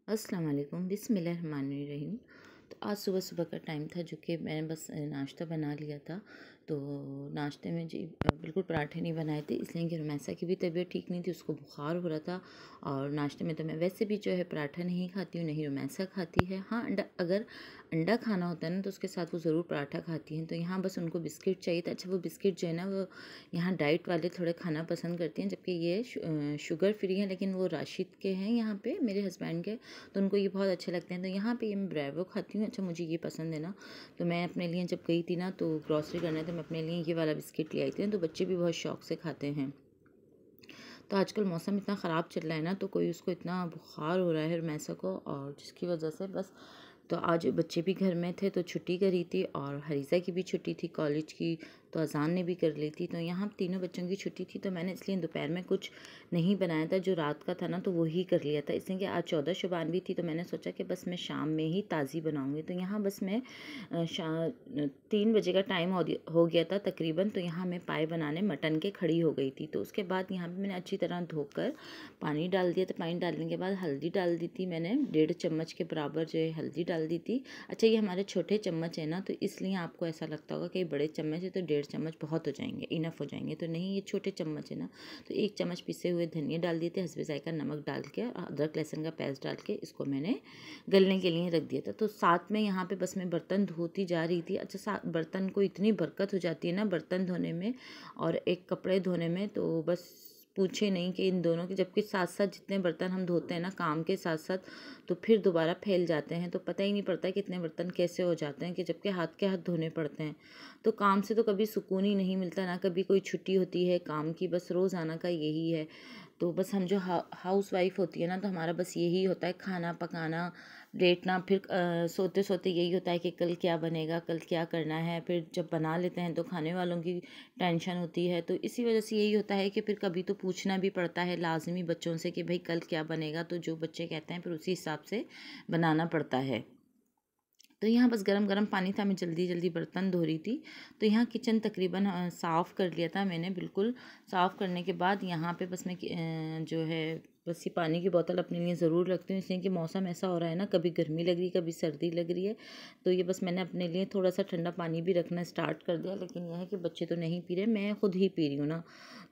अस्सलाम वालेकुम, बिस्मिल्लाहिर्रहमानिर्रहीम। तो आज सुबह सुबह का टाइम था जो कि मैंने बस नाश्ता बना लिया था। तो नाश्ते में जी बिल्कुल पराठे नहीं बनाए थे, इसलिए कि रुमैसा की भी तबीयत ठीक नहीं थी, उसको बुखार हो रहा था। और नाश्ते में तो मैं वैसे भी जो है पराठा नहीं खाती हूँ, नहीं रुमैसा खाती है। हाँ, अगर अंडा खाना होता है ना तो उसके साथ वो ज़रूर पराठा खाती हैं। तो यहाँ बस उनको बिस्किट चाहिए था। अच्छा, वो बिस्किट जो है ना वो यहाँ डाइट वाले थोड़े खाना पसंद करती हैं, जबकि ये शुगर फ्री हैं, लेकिन वो राशिद के हैं यहाँ पे मेरे हस्बैंड के, तो उनको ये बहुत अच्छे लगते हैं। तो यहाँ पे ये मैं ब्रेवो खाती हूँ। अच्छा, मुझे ये पसंद है ना, तो मैं अपने लिए जब गई थी ना तो ग्रॉसरी करने, तो मैं अपने लिए ये वाला बिस्किट ले आई थी। तो बच्चे भी बहुत शौक से खाते हैं। तो आजकल मौसम इतना ख़राब चल रहा है ना, तो कोई उसको इतना बुखार हो रहा है रमैसा को, और जिसकी वजह से बस तो आज बच्चे भी घर में थे तो छुट्टी करी थी, और हरीज़ा की भी छुट्टी थी कॉलेज की, तो अज़ान ने भी कर ली थी। तो यहाँ तीनों बच्चों की छुट्टी थी, तो मैंने इसलिए दोपहर में कुछ नहीं बनाया था। जो रात का था ना तो वही कर लिया था, इसलिए कि आज 14 शुबान भी थी। तो मैंने सोचा कि बस मैं शाम में ही ताज़ी बनाऊँगी। तो यहाँ बस मैं 3 बजे का टाइम हो गया था तकरीबन। तो यहाँ मैं पाए बनाने मटन के खड़ी हो गई थी। तो उसके बाद यहाँ पे मैंने अच्छी तरह धोकर पानी डाल दिया था। पानी डालने के बाद हल्दी डाल दी थी मैंने, 1.5 चम्मच के बराबर जो है हल्दी डाल दी थी। अच्छा, ये हमारे छोटे चम्मच है ना, तो इसलिए आपको ऐसा लगता होगा कि बड़े चम्मच है तो 1.5 चम्मच बहुत हो जाएंगे, इनफ हो जाएंगे। तो नहीं, ये छोटे चम्मच है ना, तो 1 चम्मच पिसे हुए धनिया डाल दिए थे, हस्बे जायका नमक डाल के, अदरक लहसुन का पेस्ट डाल के इसको मैंने गलने के लिए रख दिया था। तो साथ में यहाँ पे बस मैं बर्तन धोती जा रही थी। अच्छा, बर्तन को इतनी बरकत हो जाती है ना बर्तन धोने में और एक कपड़े धोने में, तो बस पूछे नहीं कि इन दोनों के, जबकि साथ साथ जितने बर्तन हम धोते हैं ना काम के साथ साथ, तो फिर दोबारा फैल जाते हैं, तो पता ही नहीं पड़ता कितने बर्तन कैसे हो जाते हैं, कि जबकि हाथ के हाथ धोने पड़ते हैं। तो काम से तो कभी सुकून ही नहीं मिलता ना, कभी कोई छुट्टी होती है काम की, बस रोज़ाना का यही है। तो बस हम जो हाउस वाइफ होती है ना, तो हमारा बस यही होता है, खाना पकाना, लेटना, फिर सोते सोते यही होता है कि कल क्या बनेगा, कल क्या करना है। फिर जब बना लेते हैं तो खाने वालों की टेंशन होती है। तो इसी वजह से यही होता है कि फिर कभी तो पूछना भी पड़ता है लाजमी बच्चों से कि भाई कल क्या बनेगा, तो जो बच्चे कहते हैं फिर उसी हिसाब से बनाना पड़ता है। तो यहाँ बस गरम गरम पानी था, मैं जल्दी जल्दी बर्तन धो रही थी। तो यहाँ किचन तकरीबन साफ़ कर लिया था मैंने, बिल्कुल साफ़ करने के बाद यहाँ पे बस मैं जो है बस ये पानी की बोतल अपने लिए ज़रूर रखती हूँ, इसलिए कि मौसम ऐसा हो रहा है ना, कभी गर्मी लग रही कभी सर्दी लग रही है। तो ये बस मैंने अपने लिए थोड़ा सा ठंडा पानी भी रखना स्टार्ट कर दिया, लेकिन यह है कि बच्चे तो नहीं पी रहे, मैं खुद ही पी रही हूँ ना।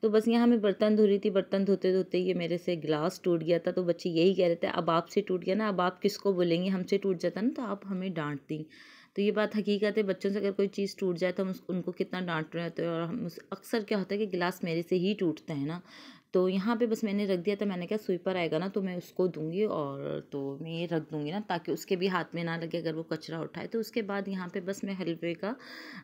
तो बस यहाँ मैं बर्तन धो रही थी, बर्तन धोते धोते ये मेरे से गिलास टूट गया था। तो बच्चे यही कह रहे थे, अब आपसे टूट गया ना, अब आप किसको बोलेंगे, हमसे टूट जाता ना तो आप हमें डांटती। तो ये बात हकीकत है, बच्चों से अगर कोई चीज़ टूट जाए तो हम उनको कितना डांट रहे होते हैं, और हम अक्सर क्या होता है कि गिलास मेरे से ही टूटते हैं ना। तो यहाँ पे बस मैंने रख दिया था, मैंने कहा स्वीपर आएगा ना तो मैं उसको दूंगी, और तो मैं ये रख दूंगी ना ताकि उसके भी हाथ में ना लगे अगर वो कचरा उठाए। तो उसके बाद यहाँ पे बस मैं हलवे का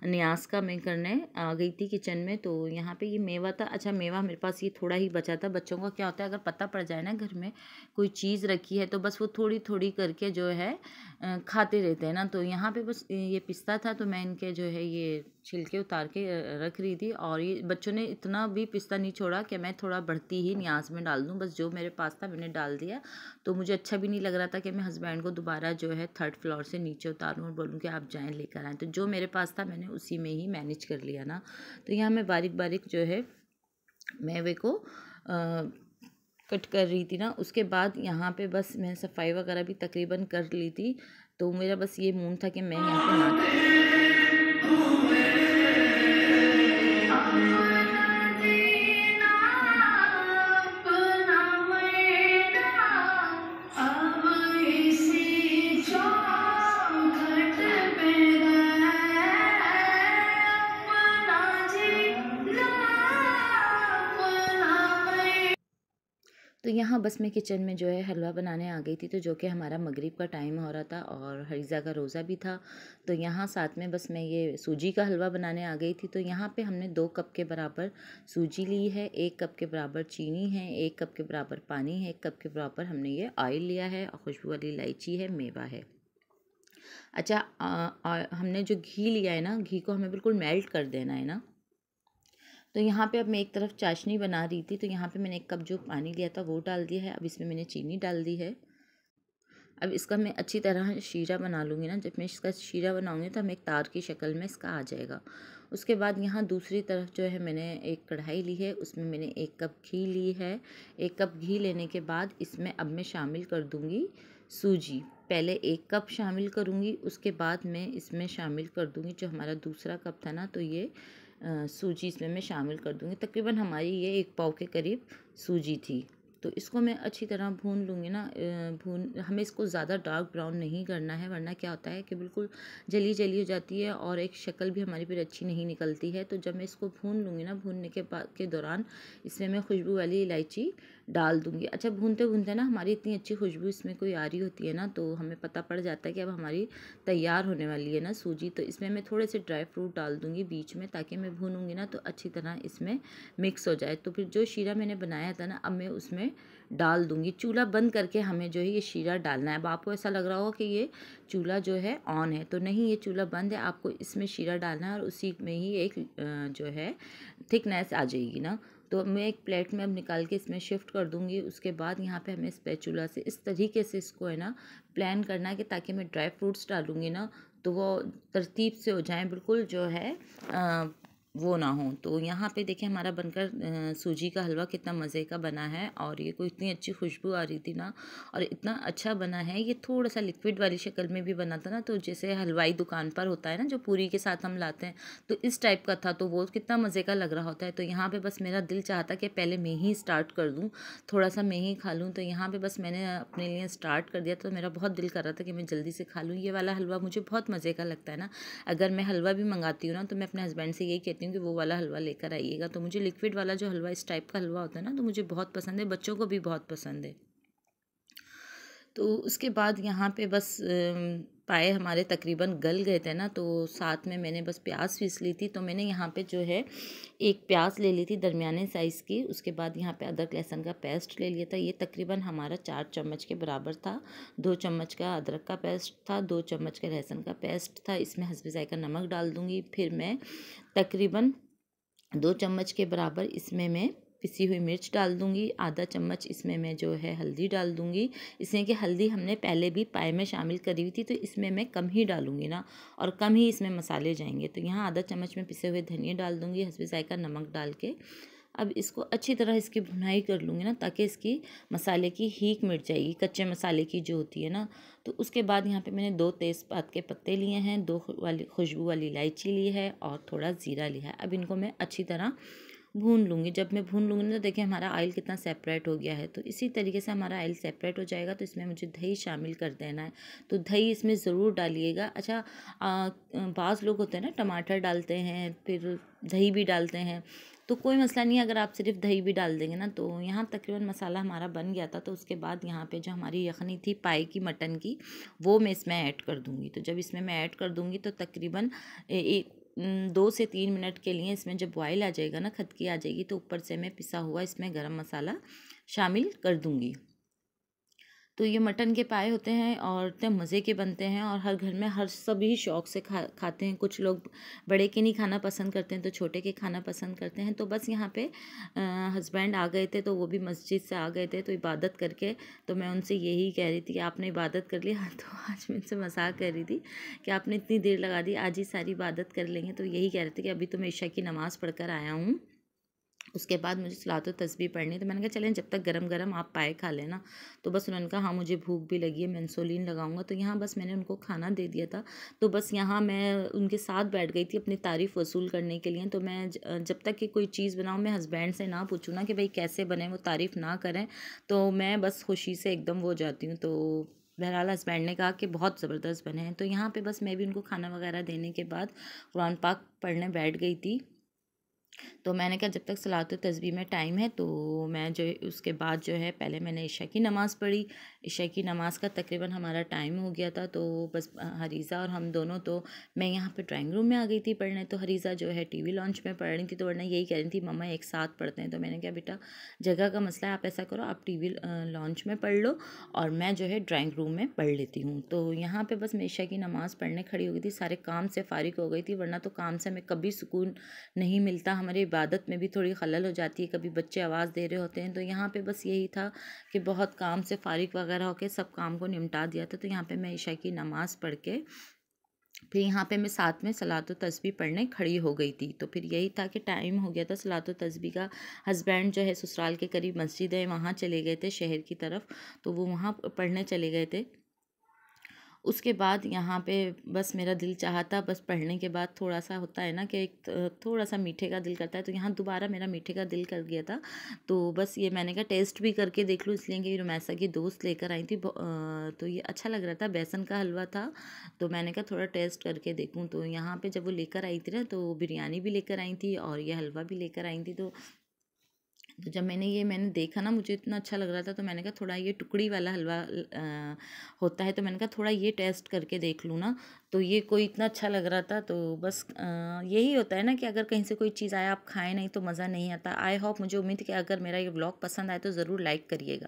न्याज का मैं करने आ गई थी किचन में। तो यहाँ पे ये मेवा था। अच्छा, मेवा मेरे पास ये थोड़ा ही बचा था। बच्चों का क्या होता है, अगर पता पड़ जाए ना घर में कोई चीज़ रखी है तो बस वो थोड़ी थोड़ी करके जो है खाते रहते हैं ना। तो यहाँ पे बस ये पिस्ता था, तो मैं इनके जो है ये छिलके उतार के रख रही थी, और ये बच्चों ने इतना भी पिस्ता नहीं छोड़ा कि मैं थोड़ा बढ़ती ही न्याज में डाल दूँ। बस जो मेरे पास था मैंने डाल दिया। तो मुझे अच्छा भी नहीं लग रहा था कि मैं हस्बैंड को दोबारा जो है 3rd फ्लोर से नीचे उतारूँ और बोलूँ कि आप जाएँ लेकर आएँ। तो जो मेरे पास था मैंने उसी में ही मैनेज कर लिया ना। तो यहाँ मैं बारीक बारीक जो है मेवे को कट कर रही थी ना। उसके बाद यहाँ पे बस मैं सफाई वगैरह भी तकरीबन कर ली थी। तो मेरा बस ये मूड था कि मैं यहाँ पे ना तो यहाँ बस मैं किचन में जो है हलवा बनाने आ गई थी। तो जो कि हमारा मगरिब का टाइम हो रहा था और हरीज़ा का रोज़ा भी था। तो यहाँ साथ में बस मैं ये सूजी का हलवा बनाने आ गई थी। तो यहाँ पे हमने 2 कप के बराबर सूजी ली है, 1 कप के बराबर चीनी है, 1 कप के बराबर पानी है, 1 कप के बराबर हमने ये ऑयल लिया है, और खुशबू वाली इलायची है, मेवा है। अच्छा, हमने जो घी लिया है ना, घी को हमें बिल्कुल मेल्ट कर देना है ना। तो यहाँ पे अब मैं एक तरफ चाशनी बना रही थी। तो यहाँ पे मैंने 1 कप जो पानी लिया था वो डाल दिया है। अब इसमें मैंने चीनी डाल दी है। अब इसका मैं अच्छी तरह शीरा बना लूँगी ना। जब मैं इसका शीरा बनाऊँगी तो हमें एक तार की शक्ल में इसका आ जाएगा। उसके बाद यहाँ दूसरी तरफ जो है मैंने एक कढ़ाई ली है, उसमें मैंने 1 कप घी ली है। 1 कप घी लेने के बाद इसमें अब मैं शामिल कर दूँगी सूजी। पहले 1 कप शामिल करूँगी, उसके बाद मैं इसमें शामिल कर दूँगी जो हमारा दूसरा कप था ना, तो ये सूजी इसमें मैं शामिल कर दूँगी। तकरीबन हमारी ये 1 पाव के करीब सूजी थी। तो इसको मैं अच्छी तरह भून लूँगी ना। हमें इसको ज़्यादा डार्क ब्राउन नहीं करना है, वरना क्या होता है कि बिल्कुल जली जली हो जाती है और एक शक्ल भी हमारी फिर अच्छी नहीं निकलती है। तो जब मैं इसको भून लूँगी ना, भूनने के दौरान इसमें मैं खुशबू वाली इलायची डाल दूँगी। अच्छा, भूनते भूनते ना हमारी इतनी अच्छी खुशबू इसमें कोई आ रही होती है ना, तो हमें पता पड़ जाता है कि अब हमारी तैयार होने वाली है ना सूजी। तो इसमें मैं थोड़े से ड्राई फ्रूट डाल दूँगी बीच में, ताकि मैं भूनूँगी ना तो अच्छी तरह इसमें मिक्स हो जाए। तो फिर जो शीरा मैंने बनाया था ना, अब मैं उसमें डाल दूँगी। चूल्हा बंद करके हमें जो है ये शीरा डालना है। अब आपको ऐसा लग रहा होगा कि ये चूल्हा जो है ऑन है, तो नहीं, ये चूल्हा बंद है। आपको इसमें शीरा डालना है और उसी में ही एक जो है थिकनेस आ जाएगी ना। तो मैं एक प्लेट में अब निकाल के इसमें शिफ्ट कर दूँगी। उसके बाद यहाँ पे हमें स्पैचुला से इस तरीके से इसको है ना प्लान करना है कि ताकि मैं ड्राई फ्रूट्स डालूँगी ना तो वो तरतीब से हो जाएँ, बिल्कुल जो है वो ना हो। तो यहाँ पे देखिए हमारा बनकर सूजी का हलवा कितना मज़े का बना है और ये कोई इतनी अच्छी खुशबू आ रही थी ना, और इतना अच्छा बना है। ये थोड़ा सा लिक्विड वाली शक्ल में भी बना था ना, तो जैसे हलवाई दुकान पर होता है ना जो पूरी के साथ हम लाते हैं, तो इस टाइप का था। तो वो कितना मज़े का लग रहा होता है। तो यहाँ पे बस मेरा दिल चाहता कि पहले मैं ही स्टार्ट कर दूँ, थोड़ा सा मैं ही खा लूँ। तो यहाँ पे बस मैंने अपने लिए स्टार्ट कर दिया। तो मेरा बहुत दिल कर रहा था कि मैं जल्दी से खा लूँ। ये वाला हलवा मुझे बहुत मज़े का लगता है ना। अगर मैं हलवा भी मंगाती हूँ ना, तो मैं अपने हस्बैंड से यही कहती हूँ कि वो वाला हलवा लेकर आइएगा। तो मुझे लिक्विड वाला जो हलवा इस टाइप का हलवा होता है ना, तो मुझे बहुत पसंद है, बच्चों को भी बहुत पसंद है। तो उसके बाद यहाँ पे बस पाए हमारे तकरीबन गल गए थे ना, तो साथ में मैंने बस प्याज पीस ली थी। तो मैंने यहाँ पे जो है एक प्याज ले ली थी दरमियाने साइज़ की। उसके बाद यहाँ पे अदरक लहसुन का पेस्ट ले लिया था। ये तकरीबन हमारा 4 चम्मच के बराबर था। 2 चम्मच का अदरक का पेस्ट था, 2 चम्मच का लहसुन का पेस्ट था। इसमें हस्बे ज़ायक़ा नमक डाल दूँगी। फिर मैं तकरीबन 2 चम्मच के बराबर इसमें मैं पिसी हुई मिर्च डाल दूँगी। आधा चम्मच इसमें मैं जो है हल्दी डाल दूँगी। इसमें कि हल्दी हमने पहले भी पाए में शामिल करी हुई थी, तो इसमें मैं कम ही डालूँगी ना, और कम ही इसमें मसाले जाएंगे। तो यहाँ आधा चम्मच में पिसे हुए धनिया डाल दूँगी, हस्बे ज़ायक़ा नमक डाल के। अब इसको अच्छी तरह इसकी भुनाई कर लूँगी ना, ताकि इसकी मसाले की हीक मिट जाएगी, कच्चे मसाले की जो होती है ना। तो उसके बाद यहाँ पे मैंने 2 तेज़पात के पत्ते लिए हैं, 2 खुशबू वाली इलायची ली है और थोड़ा ज़ीरा लिया है। अब इनको मैं अच्छी तरह भून लूँगी। जब मैं भून लूँगी ना, तो देखिए हमारा ऑयल कितना सेपरेट हो गया है। तो इसी तरीके से हमारा ऑयल सेपरेट हो जाएगा, तो इसमें मुझे दही शामिल कर देना है। तो दही इसमें ज़रूर डालिएगा। अच्छा, बाज़ लोग होते हैं ना टमाटर डालते हैं, फिर दही भी डालते हैं, तो कोई मसला नहीं है अगर आप सिर्फ दही भी डाल देंगे ना। तो यहाँ तकरीबन मसाला हमारा बन गया था। तो उसके बाद यहाँ पे जो हमारी यखनी थी पाई की मटन की, वो मैं इसमें ऐड कर दूँगी। तो जब इसमें मैं ऐड कर दूँगी तो तकरीबन 2 से 3 मिनट के लिए इसमें जब बॉयल आ जाएगा ना, खदकी आ जाएगी, तो ऊपर से मैं पिसा हुआ इसमें गरम मसाला शामिल कर दूँगी। तो ये मटन के पाए होते हैं और इतने मज़े के बनते हैं, और हर घर में हर सभी शौक़ से खाते हैं। कुछ लोग बड़े के नहीं खाना पसंद करते हैं, तो छोटे के खाना पसंद करते हैं। तो बस यहाँ पे हस्बैंड आ गए थे, तो वो भी मस्जिद से आ गए थे, तो इबादत करके। तो मैं उनसे यही कह रही थी कि आपने इबादत कर ली। तो आज मैं उनसे मजाक कर रही थी कि आपने इतनी देर लगा दी, आज ही सारी इबादत कर लेंगे। तो यही कह रहे थे कि अभी तो मैं इशा की नमाज़ पढ़ कर आया हूँ, उसके बाद मुझे सलातो तस्बीह पढ़नी। तो मैंने कहा चलें, जब तक गरम गरम आप पाए खा लेना। तो बस उन्होंने कहा हाँ मुझे भूख भी लगी है, मैं इंसुलिन लगाऊंगा। तो यहाँ बस मैंने उनको खाना दे दिया था। तो बस यहाँ मैं उनके साथ बैठ गई थी अपनी तारीफ़ वसूल करने के लिए। तो मैं जब तक कि कोई चीज़ बनाऊँ, मैं हस्बैंड से ना पूछूँ ना कि भाई कैसे बने, वो तारीफ़ ना करें, तो मैं बस खुशी से एकदम वो जाती हूँ। तो बहरहाल हस्बैंड ने कहा कि बहुत ज़बरदस्त बने हैं। तो यहाँ पे बस मैं भी उनको खाना वगैरह देने के बाद कुरान पाक पढ़ने बैठ गई थी। तो मैंने कहा जब तक सलातो तस्बीह में टाइम है, तो मैं जो उसके बाद जो है पहले मैंने इशा की नमाज़ पढ़ी। इशा की नमाज़ का तकरीबन हमारा टाइम हो गया था। तो बस हरीज़ा और हम दोनों, तो मैं यहाँ पे ड्राइंग रूम में आ गई थी पढ़ने। तो हरीज़ा जो है टीवी लॉन्च में पढ़ रही थी, तो वरना यही कह रही थी मम्मा एक साथ पढ़ते हैं। तो मैंने कहा बेटा जगह का मसला है, आप ऐसा करो आप टीवी लॉन्च में पढ़ लो और मैं जो है ड्राइंग रूम में पढ़ लेती हूँ। तो यहाँ पर बस मैं इशा की नमाज़ पढ़ने खड़ी हो गई थी, सारे काम से फ़ारिग हो गई थी, वरना तो काम से हमें कभी सुकून नहीं मिलता। हमारी इबादत में भी थोड़ी खलल हो जाती है, कभी बच्चे आवाज़ दे रहे होते हैं। तो यहाँ पे बस यही था कि बहुत काम से फ़ारिग वगैरह वगैरह होके सब काम को निपटा दिया था। तो यहाँ पे मैं ईशा की नमाज़ पढ़ के फिर यहाँ पे मैं साथ में सलातो तस्बीह पढ़ने खड़ी हो गई थी। तो फिर यही था कि टाइम हो गया था सलातो तस्बीह का। हस्बैंड जो है ससुराल के करीब मस्जिद है वहाँ चले गए थे शहर की तरफ, तो वो वहाँ पढ़ने चले गए थे। उसके बाद यहाँ पे बस मेरा दिल चाहा था, बस पढ़ने के बाद थोड़ा सा होता है ना कि एक थोड़ा सा मीठे का दिल करता है, तो यहाँ दोबारा मेरा मीठे का दिल कर गया था। तो बस ये मैंने कहा टेस्ट भी करके देख लूँ, इसलिए कि रुमैसा की दोस्त लेकर आई थी। तो ये अच्छा लग रहा था, बेसन का हलवा था, तो मैंने कहा थोड़ा टेस्ट करके देखूँ। तो यहाँ पे जब वो लेकर आई थी ना, तो बिरयानी भी लेकर आई थी और ये हलवा भी लेकर आई थी। तो जब मैंने देखा ना, मुझे इतना अच्छा लग रहा था, तो मैंने कहा थोड़ा ये टुकड़ी वाला हलवा होता है, तो मैंने कहा थोड़ा ये टेस्ट करके देख लूँ ना। तो ये कोई इतना अच्छा लग रहा था, तो बस यही होता है ना कि अगर कहीं से कोई चीज़ आए आप खाएं नहीं तो मज़ा नहीं आता। आई होप, मुझे उम्मीद है कि अगर मेरा ये व्लॉग पसंद आए तो ज़रूर लाइक करिएगा।